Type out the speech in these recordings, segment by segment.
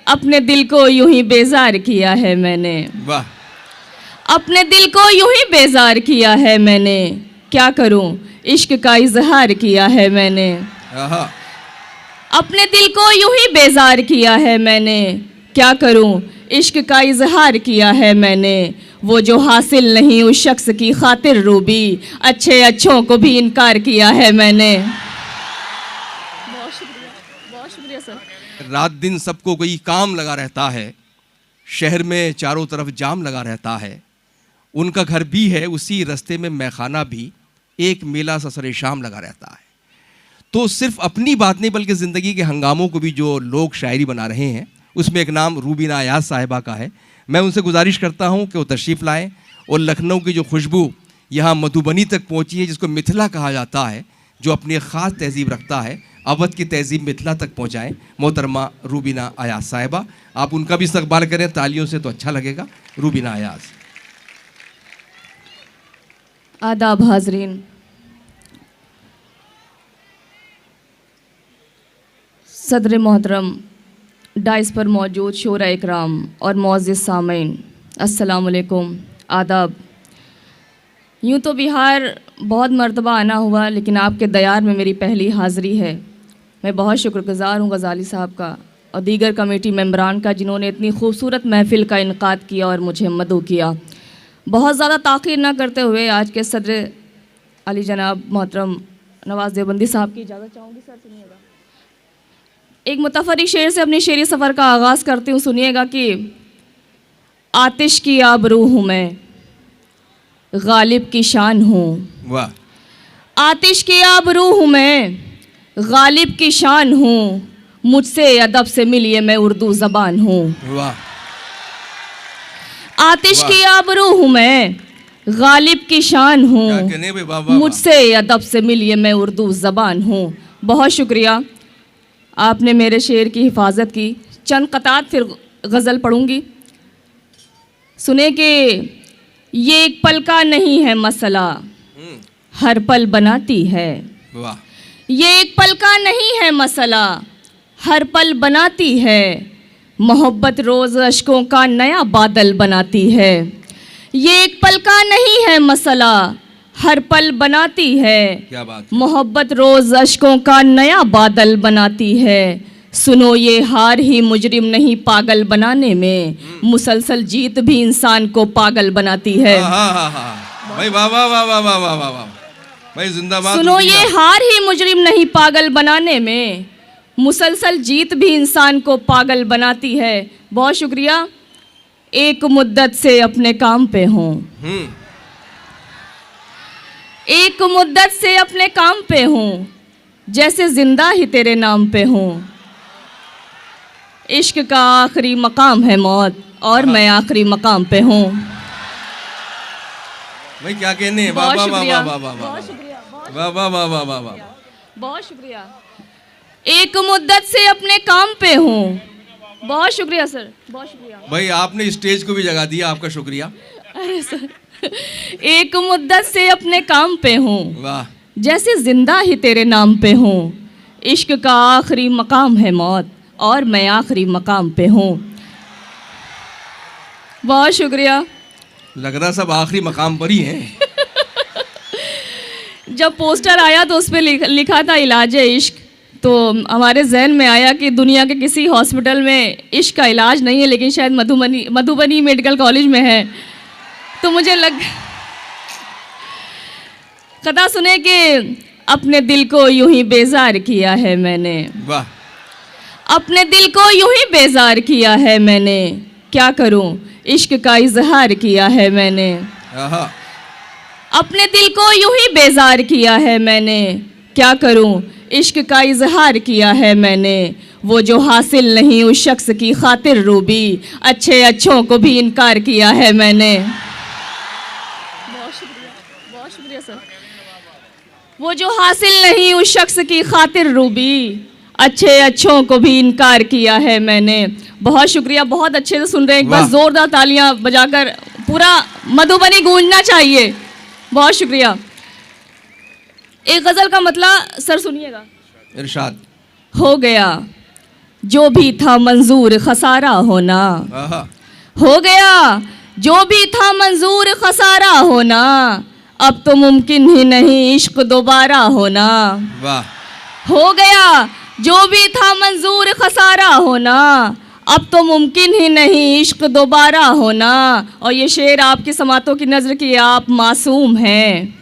अपने दिल को यूं ही बेजार किया है मैंने। वाह। अपने दिल को यूं ही बेजार किया है मैंने, क्या करूं इश्क का इजहार किया है मैंने। अपने दिल को यूं ही बेजार किया है मैंने, क्या करूं इश्क का इजहार किया है मैंने। वो जो हासिल नहीं उस शख्स की खातिर रूबी, अच्छे अच्छों को भी इनकार किया है मैंने। बहुत शुक्रिया सर। रात दिन सबको कोई काम लगा रहता है, शहर में चारों तरफ जाम लगा रहता है। उनका घर भी है उसी रास्ते में मैखाना भी, एक मेला ससरे शाम लगा रहता है। तो सिर्फ अपनी बात नहीं बल्कि ज़िंदगी के हंगामों को भी जो लोग शायरी बना रहे हैं, उसमें एक नाम रूबीना अयाज साहिबा का है। मैं उनसे गुजारिश करता हूं कि वो तशरीफ़ लाएं और लखनऊ की जो खुशबू यहाँ मधुबनी तक पहुँची है, जिसको मिथिला कहा जाता है, जो अपनी ख़ास तहजीब रखता है, अवध की तहजीब मिथिला तक पहुँचाएँ। मोहतरमा रूबीना अयाज साहिबा, आप उनका भी इस्तकबाल करें तालियों से तो अच्छा लगेगा। रूबीना अयाज। आदाब हाजरीन, सदर मोहतरम, डाइस पर मौजूद शोरा इकराम और मुअज़्ज़िज़ सामीन, अस्सलाम वालेकुम, आदाब। यूँ तो बिहार बहुत मर्तबा आना हुआ, लेकिन आपके दयार में मेरी पहली हाज़िरी है। मैं बहुत शुक्रगुज़ार हूँ गज़ाली साहब का और दीगर कमेटी मेंबरान का, जिन्होंने इतनी खूबसूरत महफ़िल का इनकाद किया और मुझे मदऊ किया। बहुत ज़्यादा ताख़ीर ना करते हुए आज के सदर अली जनाब मोहतरम नवाज़ देवबंदी साहब की इजाज़त चाहूँगी। सर सुनिएगा, एक मुतफ़र्रिक़ शेर से अपनी शेरी सफ़र का आगाज़ करती हूँ, सुनिएगा कि आतिश की आबरू हूँ मैं, गालिब की शान हूँ। वाह। आतिश की आबरू हूँ मैं, गालिब की शान हूँ, मुझसे अदब से मिलिए मैं उर्दू ज़बान हूँ। वाह। आतिश की आबरू हूँ मैं, गालिब की शान हूँ, मुझसे अदब से मिलिए मैं उर्दू ज़बान हूँ। बहुत शुक्रिया, आपने मेरे शेर की हिफाजत की। चंद क़तात फिर गज़ल पढ़ूँगी। सुने कि ये एक पल का नहीं है मसला, हर पल बनाती है। वाह। ये एक पल का नहीं है मसला, हर पल बनाती है। मोहब्बत रोज़ अश्कों का नया बादल बनाती है। ये एक पल का नहीं है मसला, हर पल बनाती है। क्या बात। मोहब्बत रोज़ अश्कों का नया बादल बनाती है। सुनो ये हार ही मुजरिम नहीं पागल बनाने में, मुसलसल जीत भी इंसान को पागल बनाती है। भाई वाह वाह वाह वाह वाह वाह वाह भाई, जिंदाबाद। सुनो ये हार ही मुजरिम नहीं पागल बनाने में, मुसलसल जीत भी इंसान को पागल बनाती है। बहुत शुक्रिया। एक मुद्दत से अपने काम पे हूँ, एक मुद्दत से अपने काम पे हूँ, जैसे जिंदा ही तेरे नाम पे हूँ। इश्क का आखिरी मकाम है मौत और मैं आखिरी मकाम पे हूँ। भाई क्या कहने। बहुत शुक्रिया, बहुत शुक्रिया। एक मुद्दत से अपने काम पे हूँ। बहुत शुक्रिया सर, बहुत शुक्रिया। भाई आपने स्टेज को भी जगा दिया, आपका शुक्रिया। अरे सर, एक मुद्दत से अपने काम पे हूँ, वाह, जैसे जिंदा ही तेरे नाम पे हूँ। इश्क का आखिरी मकाम है मौत और मैं आखिरी मकाम पे हूँ। बहुत शुक्रिया। लग रहा सब आखिरी मकाम पर ही हैं। जब पोस्टर आया तो उस पर लिखा था इलाज इश्क, तो हमारे जहन में आया कि दुनिया के किसी हॉस्पिटल में इश्क का इलाज नहीं है, लेकिन शायद मधुबनी मेडिकल कॉलेज में है। तो मुझे कथा सुने कि अपने दिल को यूं ही बेजार किया है मैंने। वाह। अपने दिल को यूं ही बेजार किया है मैंने, क्या करूं इश्क का इजहार किया है मैंने। अपने दिल को यूं ही बेजार किया है मैंने, क्या करूं इश्क का इजहार किया है मैंने। वो जो हासिल नहीं उस शख्स की खातिर रूबी, अच्छे अच्छों को भी इनकार किया है मैंने। बहुत शुक्रिया सर। वो जो हासिल नहीं उस शख्स की खातिर रूबी, अच्छे अच्छों को भी इनकार किया है मैंने। बहुत शुक्रिया, बहुत अच्छे से सुन रहे हैं। एक बार जोरदार तालियां बजाकर पूरा मधुबनी गूंजना चाहिए। बहुत शुक्रिया। एक गज़ल का मतलब सर सुनिएगा। इरशाद। हो गया जो भी था मंजूर खसारा होना। आहा, हो गया जो भी था मंजूर खसारा होना, अब तो मुमकिन ही नहीं इश्क दोबारा होना। वाह, हो गया जो भी था मंजूर खसारा होना, अब तो मुमकिन ही नहीं इश्क दोबारा होना। और ये शेर आपकी समातों की नज़र की, आप मासूम हैं,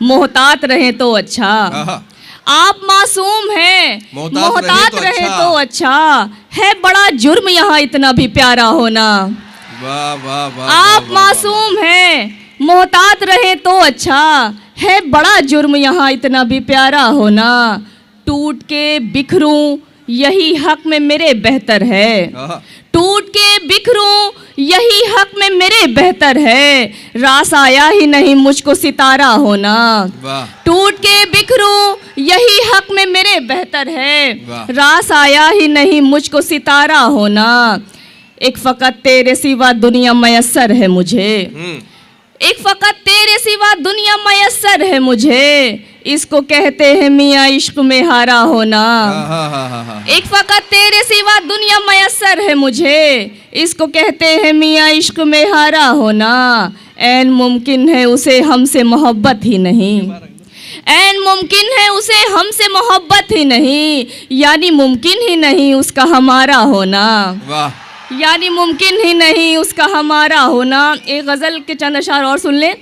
मोहतात रहें तो अच्छा। आहा, आप मासूम हैं, मोहतात रहे तो अच्छा। है बड़ा जुर्म यहाँ इतना भी प्यारा होना। वाह वाह वाह, आप मासूम हैं, मोहतात रहे तो अच्छा। है बड़ा जुर्म यहाँ इतना भी प्यारा होना। टूट के बिखरूं यही हक में मेरे बेहतर है। आहा, टूट के बिखरूं यही हक में मेरे बेहतर है। रास आया ही नहीं मुझको सितारा होना। वाह, टूट के बिखरूं यही हक में मेरे बेहतर है। वाह। रास आया ही नहीं मुझको सितारा होना। एक फ़कत तेरे सिवा दुनिया मयस्सर है मुझे। एक फ़कत तेरे सिवा दुनिया मयस्सर है मुझे। इसको कहते हैं मियाँ इश्क में हारा होना। आहा, एक फ़कत तेरे सिवा दुनिया मयस्सर है मुझे। इसको कहते हैं मियाँ इश्क में हारा होना। ऐन मुमकिन है उसे हमसे मोहब्बत ही नहीं। ऐन मुमकिन है उसे हमसे मोहब्बत ही नहीं। यानी मुमकिन ही नहीं उसका हमारा होना। वाह, यानी मुमकिन ही नहीं उसका हमारा होना। एक गज़ल के चंद अशार और सुन लें।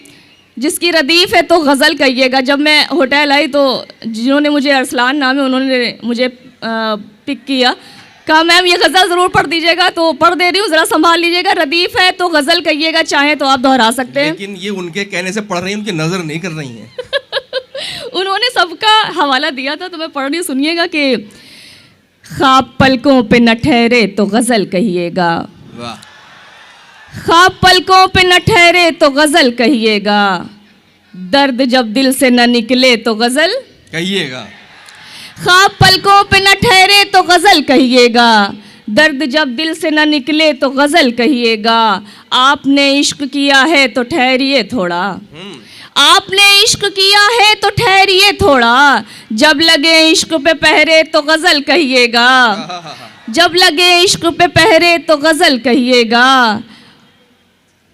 जिसकी रदीफ़ है तो गज़ल कहिएगा। जब मैं होटल आई तो जिन्होंने, मुझे अरसलान नाम है, उन्होंने मुझे पिक किया, कहा मैम ये गज़ल ज़रूर पढ़ दीजिएगा, तो पढ़ दे रही हूँ, ज़रा संभाल लीजिएगा। रदीफ़ है तो गज़ल कहिएगा, चाहें तो आप दोहरा सकते हैं। लेकिन ये उनके कहने से पढ़ रही हैं, उनकी नज़र नहीं कर रही हैं। उन्होंने सबका हवाला दिया था, तो मैं पढ़ रही, सुनिएगा कि ख्वाब पलकों पे न ठहरे तो गज़ल कहिएगा। वाह, ख्वाब पलकों पे न ठहरे तो गज़ल कहिएगा। दर्द जब दिल से न निकले तो गज़ल कहिएगा। ख्वाब पलकों पे न ठहरे तो गज़ल कहिएगा। दर्द जब दिल से न निकले तो गज़ल कहिएगा। आपने इश्क किया है तो ठहरिए थोड़ा। आपने इश्क किया है तो ठहरिए थोड़ा। जब लगे इश्क पे पहरे तो गज़ल कहिएगा। जब लगे इश्क पे पहरे तो गज़ल कहिएगा।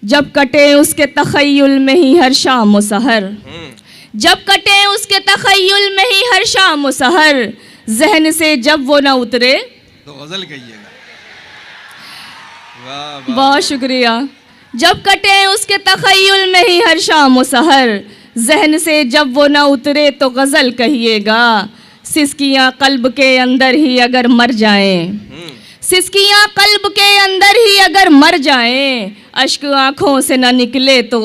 जब कटे उसके तख़य्युल में ही हर शाम व सहर। जब कटे उसके तख़य्युल में ही हर शाम व सहर। ज़हन से जब वो ना उतरे तो गज़ल कहिएगा। वाह वाह, बहुत शुक्रिया। जब कटे उसके तख़य्युल में ही हर शाम व सहर। ज़हन से जब वो ना उतरे तो गज़ल कहिएगा। सिसकियाँ क़ल्ब के अंदर ही अगर मर जाएं, सिसकियाँ क़ल्ब के अंदर ही अगर मर जाएं। अश्क आँखों से न निकले तो,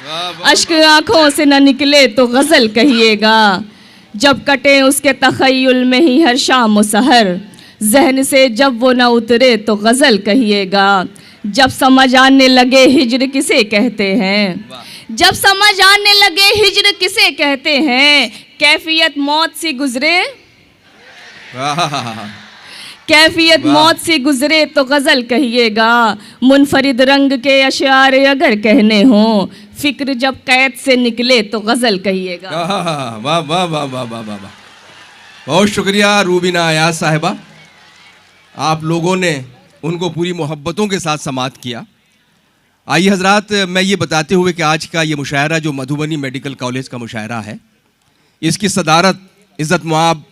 वाह वाह, अश्क आँखों से न निकले तो गज़ल कहिएगा। जब कटे उसके तख़य्युल में ही हर शाम व सहर। ज़हन से जब वो ना उतरे तो गज़ल कहिएगा। जब समझ आने लगे हिज्र किसे कहते हैं। जब समझ आने लगे हिज्र किसे कहते हैं। कैफियत मौत सी गुजरे, वाह, कैफियत वाह। मौत सी गुजरे तो गज़ल कहिएगा। मुनफरिद रंग के अशार अगर कहने हों। फ़िक्र जब कैद से निकले तो गज़ल कहिएगा। वाह वाह वाह वाह वाह वाह वाह। बहुत शुक्रिया रूबीना अयाज साहिबा, आप लोगों ने उनको पूरी मोहब्बतों के साथ समाअत किया। आइए हजरात, मैं ये बताते हुए कि आज का ये मुशायरा जो मधुबनी मेडिकल कॉलेज का मुशायरा है, इसकी सदारत इज़्ज़त मुआब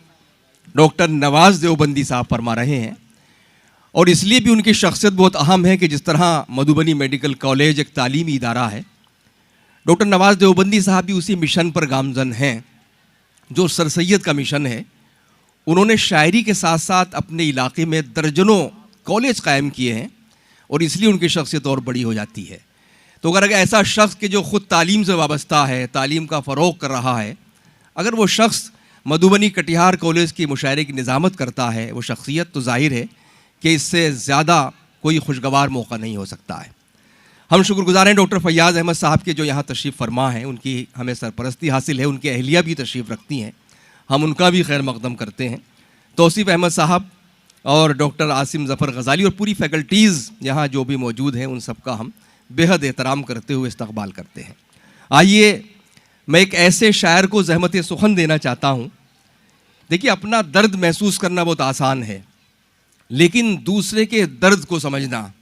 डॉक्टर नवाज़ देवबंदी साहब फरमा रहे हैं। और इसलिए भी उनकी शख्सियत बहुत अहम है कि जिस तरह मधुबनी मेडिकल कॉलेज एक तालीमी इदारा है, डॉक्टर नवाज़ देवबंदी साहब भी उसी मिशन पर गामजन हैं जो सर सैयद का मिशन है। उन्होंने शायरी के साथ साथ अपने इलाके में दर्जनों कॉलेज कायम किए हैं और इसलिए उनकी शख्सियत और बड़ी हो जाती है। तो अगर ऐसा शख्स कि जो ख़ुद तालीम से वाबस्ता है, तालीम का फ़रोग़ कर रहा है, अगर वो शख्स मधुबनी कटिहार कॉलेज की मुशायरे की निज़ामत करता है, वो शख्सियत, तो ज़ाहिर है कि इससे ज़्यादा कोई खुशगवार मौका नहीं हो सकता है। हम शुक्रगुज़ार हैं डॉक्टर फैयाज़ अहमद साहब के जो यहाँ तशरीफ़ फरमा हैं, उनकी हमें सरपरस्ती हासिल है, उनकी अहलिया भी तशरीफ़ रखती हैं, हम उनका भी खैर मक़दम करते हैं। तौसीफ़ अहमद साहब और डॉक्टर आसिम ज़फ़र गज़ाली और पूरी फ़ैकल्टीज़ यहाँ जो भी मौजूद हैं, उन सब का हम बेहद एहतराम करते हुए इस्तक़बाल करते हैं। आइए मैं एक ऐसे शायर को ज़हमत सुखन देना चाहता हूँ देखिए, अपना दर्द महसूस करना बहुत आसान है, लेकिन दूसरे के दर्द को समझना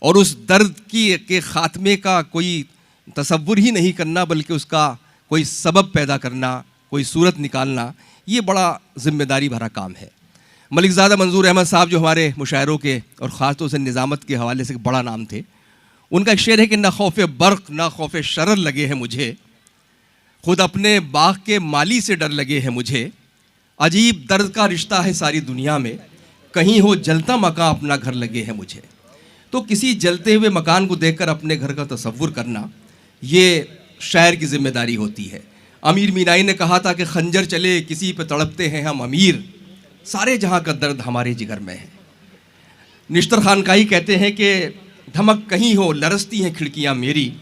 और उस दर्द के ख़ात्मे का कोई तसव्वुर ही नहीं करना, बल्कि उसका कोई सबब पैदा करना, कोई सूरत निकालना, ये बड़ा ज़िम्मेदारी भरा काम है। मलिकज़ादा मंजूर अहमद साहब, जो हमारे मुशायरों के और ख़ास तौर से निज़ामत के हवाले से बड़ा नाम थे, उनका एक शेर है कि ना खौफ बर्क़ ना खौफ शरर लगे है मुझे, खुद अपने बाग के माली से डर लगे है मुझे, अजीब दर्द का रिश्ता है सारी दुनिया में, कहीं हो जलता मकान अपना घर लगे है मुझे। तो किसी जलते हुए मकान को देखकर अपने घर का तसव्वुर करना, ये शायर की जिम्मेदारी होती है। अमीर मीनाई ने कहा था कि खंजर चले किसी पे तड़पते हैं हम अमीर, सारे जहां का दर्द हमारे जिगर में है। निश्तर खानकाही कहते हैं कि धमक कहीं हो लरसती हैं खिड़कियां मेरी,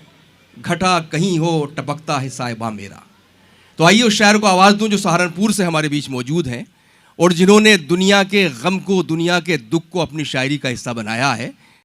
घटा कहीं हो टपकता है साहिबा मेरा। तो आइए उस शायर को आवाज़ दूं जो सहारनपुर से हमारे बीच मौजूद हैं और जिन्होंने दुनिया के गम को, दुनिया के दुख को अपनी शायरी का हिस्सा बनाया है।